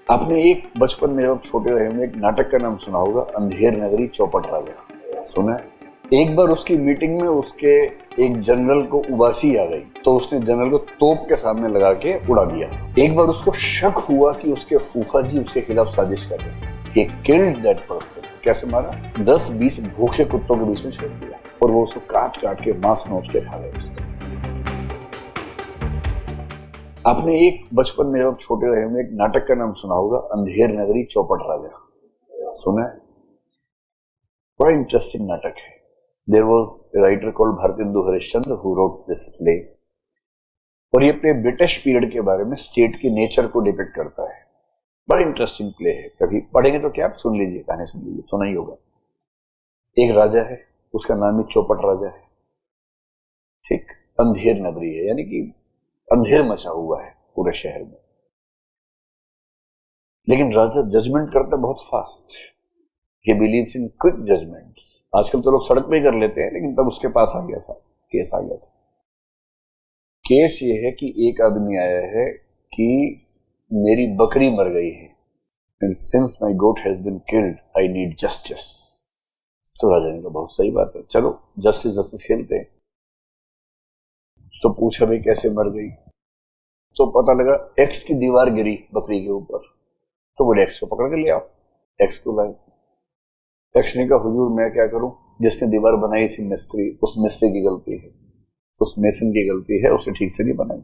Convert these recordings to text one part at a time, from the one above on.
आपने एक बचपन में जब छोटे रहे होंगे एक नाटक का नाम सुना होगा, अंधेर नगरी चौपट राजा। सुना है? एक बार उसकी मीटिंग में उसके एक जनरल को उबासी आ गई तो उसने जनरल को तोप के सामने लगा के उड़ा दिया। एक बार उसको शक हुआ कि उसके फूफा जी उसके खिलाफ साजिश कर रहे हैं। He killed that person। कैसे मारा? 10-20 भूखे कुत्तों के बीच में छोड़ दिया और वो उसको काट काट के मांस नोच के खा गए। आपने एक बचपन में जब छोटे रहे होंगे एक नाटक का नाम सुना होगा, अंधेर नगरी चौपट राजा। सुना है? बड़ा इंटरेस्टिंग नाटक है। There was a writer called Bharatendu Harishchandra who wrote this play, और ये प्ले ब्रिटिश पीरियड के बारे में स्टेट के नेचर को डिपिक्ट करता है। बड़ा इंटरेस्टिंग प्ले है, कभी पढ़ेंगे तो क्या, आप सुन लीजिए, कहानी सुन लीजिए, सुना ही होगा। एक राजा है, उसका नाम ही चौपट राजा है। ठीक, अंधेर नगरी है, यानी कि अंधेर मचा हुआ है पूरे शहर में। लेकिन राजा जजमेंट करता बहुत fast. He believes in quick judgements. आजकल तो लोग सड़क पे ही कर लेते हैं, लेकिन तब उसके पास आ गया था, केस आ गया था। केस ये है कि एक आदमी आया है कि मेरी बकरी मर गई है, and since my goat has been killed I need justice. तो राजा ने कहा बहुत सही बात है, चलो जस्टिस जस्टिस खेलते हैं। तो पूछा भाई कैसे मर गई, तो पता लगा एक्स की दीवार गिरी बकरी के ऊपर, तो बोले एक्स को पकड़ के ले आओ। एक्स को लाए। एक्स ने कहा हुजूर मैं क्या करूं, जिसने दीवार बनाई थी मिस्त्री, उस मिस्त्री की गलती है, उस मेसन की गलती है, उसने ठीक से नहीं बनाई।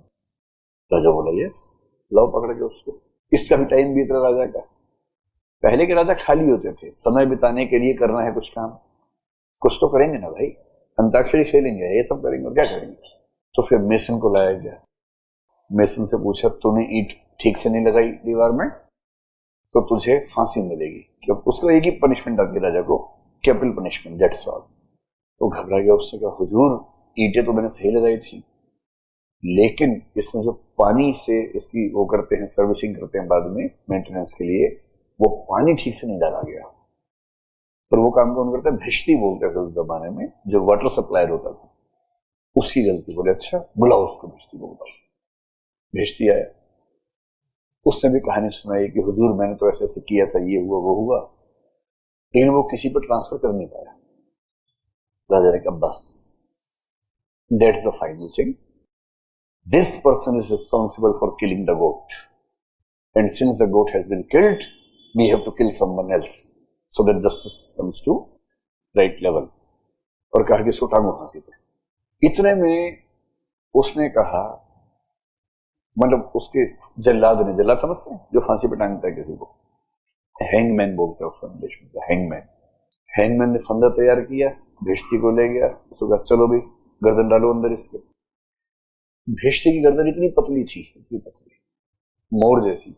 राजा बोला यस, लाओ पकड़ के उसको। इसका भी टाइम बीत रहा राजा का। पहले के राजा खाली होते थे, समय बिताने के लिए करना है कुछ काम, कुछ तो करेंगे ना भाई, अंताक्षरी खेलेंगे, ये सब करेंगे और क्या करेंगे। तो फिर मेसन को लाया गया। मेसन से पूछा तूने ईंट ठीक से नहीं लगाई दीवार में तो तुझे फांसी मिलेगी। क्यों? उसको एक ही पनिशमेंट आती है राजा को, कैपिटल पनिशमेंट, दैट्स ऑल। तो घबरा गया, उसने कहा हुजूर ईंटें तो मैंने सही लगाई थी, लेकिन इसमें जो पानी से इसकी वो करते हैं, सर्विसिंग करते हैं बाद में मेंटेनेंस के लिए, वो पानी ठीक से नहीं डाला गया। पर वो काम कौन करता है? भिश्ती बोलते थे उस जमाने में, जो वाटर सप्लायर होता था, उसकी गलती। बोले अच्छा बुलाओ उसको, भिश्ती को बुलाओ। भिश्ती आया, उसने भी कहानी सुनाई कि हुजूर मैंने तो ऐसे ऐसे किया था, ये हुआ वो हुआ, लेकिन वो किसी पर ट्रांसफर कर नहीं पाया। राजा ने कहा बस, that's the final thing, this person is responsible for killing the goat, and since the goat has been killed we have to kill someone else so that justice comes to right level. और कहा कि इसको टांगो फांसी पे। इतने में उसने कहा, मतलब उसके जल्लाद ने, जल्लाद समझते हैं जो फांसी पे टांगता है किसी को, हैंगमैन बोलते हैं उसका इंग्लिश में, हैंगमैन। हैंगमैन ने फंदा तैयार किया, भिश्ती को ले गया, उसको कहा चलो भी गर्दन डालो अंदर इसके। भिश्ती की गर्दन इतनी पतली थी, इतनी पतली, मोर जैसी,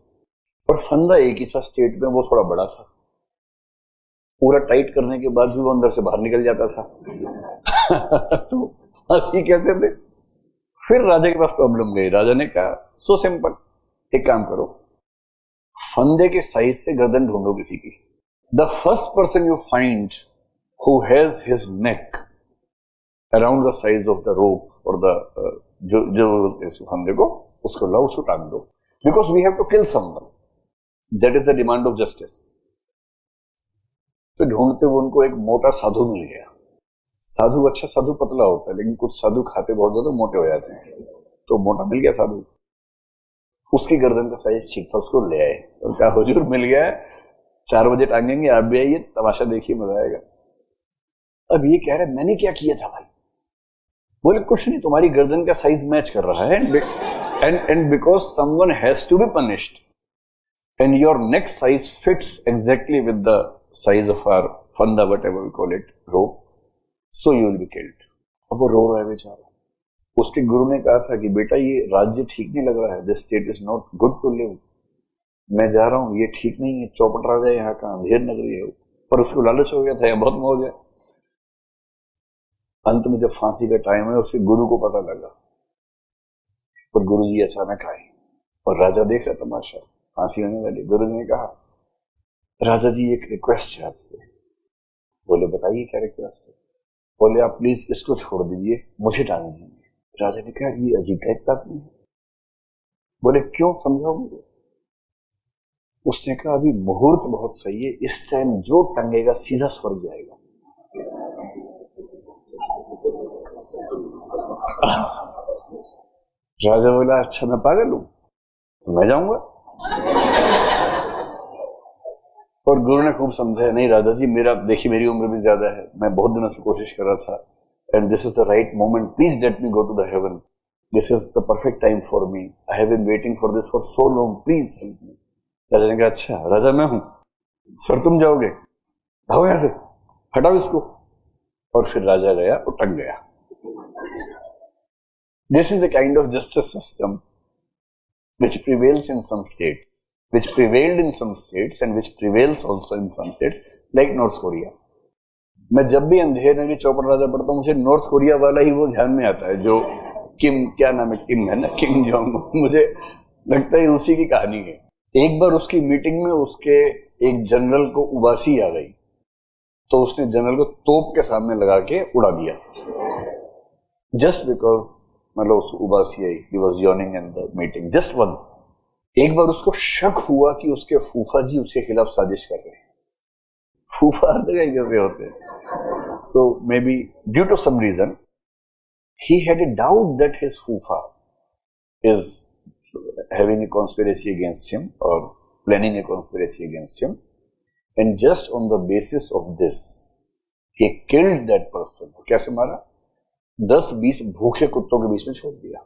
और फंदा एक ही था स्टेट में, वो थोड़ा बड़ा था। पूरा टाइट करने के बाद भी वो अंदर से बाहर निकल जाता था। तो फांसी कैसे दे? फिर राजा के पास प्रॉब्लम गई। राजा ने कहा सो सिंपल, एक काम करो, फंदे के साइज से गर्दन ढूंढो किसी की। The first person you find who has his neck around the size of the rope और द जो फंदे को, उसको लाओ, उसको टांग दो, because we have to kill someone, that is the demand of justice. तो ढूंढते हुए उनको एक मोटा साधु मिल गया। साधु, अच्छा साधु पतला होता है, लेकिन कुछ साधु खाते बहुत ज्यादा मोटे हो जाते हैं, तो मोटा मिल गया साधु। उसकी गर्दन का साइज ठीक था, उसको ले आए और कहा हुजूर मिल गया है, 4 बजे टांगेंगे, आप भी आइए, तमाशा देखिए, मजा आएगा। अब ये कह रहे मैंने क्या किया था भाई? बोले कुछ नहीं, तुम्हारी गर्दन का साइज मैच कर रहा है, and because someone has to be punished and your neck size fits exactly with the size of our फंदा, whatever we call it, rope, so you will be killed. अब वो रो रहा है बेचारा। उसके गुरु ने कहा था कि बेटा ये राज्य ठीक नहीं लग रहा है, this state is not good to live, मैं जा रहा हूं, ये ठीक नहीं है, चौपट राजा यहाँ का, अंधेर नगरी है। पर उसको लालच हो गया था, यहाँ बहुत मौज है। अंत में जब फांसी का टाइम है, उसके गुरु को पता लगा, और गुरु जी अचानक आए और राजा देख रहा तमाशा, फांसी होने वाली। गुरु जी ने कहा राजा जी एक रिक्वेस्ट है आपसे। बोले बताइए क्या रिक्वेस्ट है? बोले आप प्लीज इसको छोड़ दीजिए, मुझे टांग दीजिए। राजा ने कहा ये अजीब टाइप का आदमी है। बोले क्यों, समझाओ मुझे। उसने कहा अभी मुहूर्त बहुत सही है, इस टाइम जो टंगेगा सीधा स्वर्ग जाएगा। राजा बोला अच्छा मैं पागल हूं तो मैं जाऊंगा। और गुरु ने खूब समझाया, नहीं राजा जी मेरा देखिए मेरी उम्र भी ज्यादा है, मैं बहुत दिनों से कोशिश कर रहा था, and this is the right moment, please let me go to the heaven, this is the perfect time for me, I have been waiting for this for so long, please help me. राजा ने कहा अच्छा राजा मैं हूं, sir तुम जाओगे, भागो यहां से, हटाओ इसको। और फिर राजा गया और टंग गया। This is the kind of justice system which prevails in some states, which prevailed in some states and which prevails also in some states, like North Korea. मैं जब भी अंधेर नगरी चौपड़ राजा पढ़ता हूँ मुझे नॉर्थ कोरिया वाला ही वो ध्यान में आता है, जो किम, क्या नाम है, किम है ना, किम जोंग, मुझे लगता है उसी की कहानी है। एक बार उसकी मीटिंग में उसके एक जनरल को उबासी आ गई, तो उसने जनरल को तोप के सामने लगा के उड़ा दिया, जस्ट बिकॉज मतलब उसको उबासी आई, he was yawning in the meeting just once। एक बार उसको शक हुआ कि उसके फूफा जी उसके खिलाफ साजिश कर रहे हैं। फूफा हर जगह कैसे होते हैं, so maybe due to some reason he had a doubt that his fufa is having a conspiracy against him or planning a conspiracy against him, and just on the basis of this he killed that person। कैसे मारा? 10-20 भूखे कुत्तों के बीच में छोड़ दिया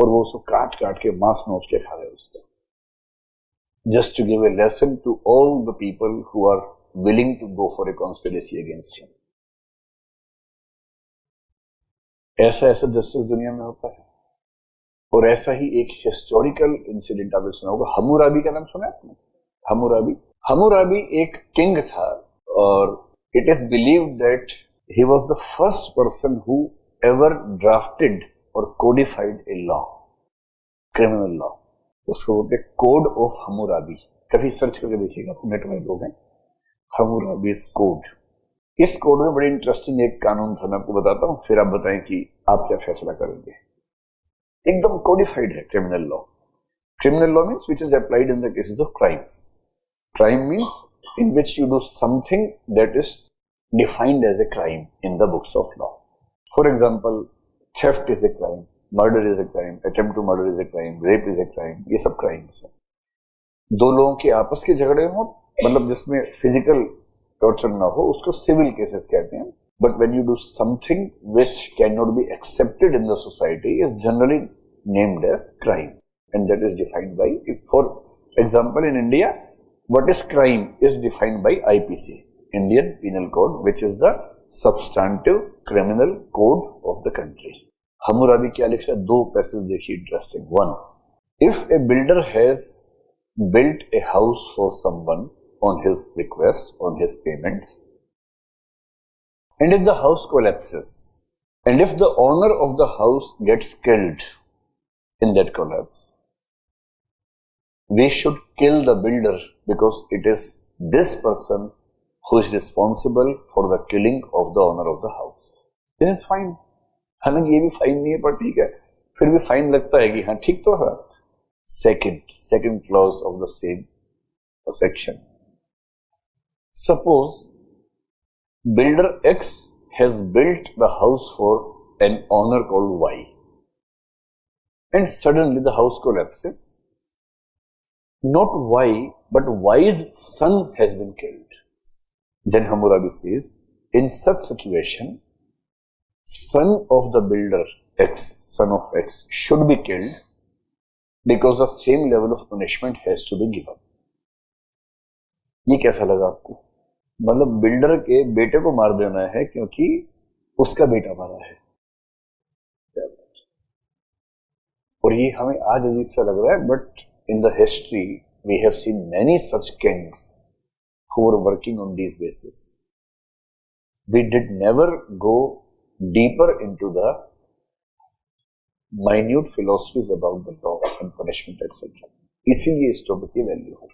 और वो उसको काट काट के मांस नोच के खा रहे उसको, just to give a lesson to all the people who are willing to go for a conspiracy against him. ऐसा ऐसा जस्टिस दुनिया में होता है। और ऐसा ही एक हिस्टोरिकल इंसिडेंट आपने सुना होगा, हम्मुराबी का नाम सुना है आपने? हम्मुराबी, हम्मुराबी एक किंग था और it is believed that he was the first person who ever drafted or codified a law, criminal law। उसको बोलते कोड ऑफ हम्मुराबी। कभी सर्च करके देखिएगा, नेट में लोग हैं, हम्मुराबीज कोड। इस कोड में बड़ी इंटरेस्टिंग एक कानून था, मैं आपको बताता हूँ, फिर आप बताएं कि आप क्या फैसला करेंगे। एकदम कोडिफाइड है criminal law. Criminal law means which is applied in the cases of crimes. Crime means in which you do something that is defined as a crime in the books of law. For example, theft is a crime, murder is a crime, attempt to murder is a crime, rape is a crime, ये सब crimes हैं। दो लोगों के आपस के झगड़े हो, मतलब जिसमें फिजिकल टॉर्चर ना हो, उसको सिविल केसेस कहते हैं। But when you do something which cannot be accepted in the society is generally named as crime, and that is defined by, for example, in India, what is crime is defined by IPC, Indian Penal Code, which is the substantive criminal code of the country। Hammurabi क्या लिखा है? दो passage देखिए interesting. One, if a builder has built a house for someone on his request, on his payments, and if the house collapses, and if the owner of the house gets killed in that collapse, we should kill the builder because it is this person who is responsible for the killing of the owner of the house। This is fine। हालांकि ये भी fine नहीं है, पर ठीक है, फिर भी फाइन लगता है कि हाँ ठीक तो है। Second clause of the same section, suppose builder X has built the house for an owner called Y, and suddenly the house collapses. Not Y, but Y's son has been killed। Then Hammurabi says, in such situation, son of the builder X, son of X, should be killed because the same level of punishment has to be given। ये कैसा लगा आपको? मतलब builder के बेटे को मार देना है क्योंकि उसका बेटा मारा है। और ये हमें आज अजीब सा लग रहा है, but in the history we have seen many such kings who were working on these bases। We did never go deeper into the minute philosophies about the law and punishment etc। इसीलिए इस topic की value है।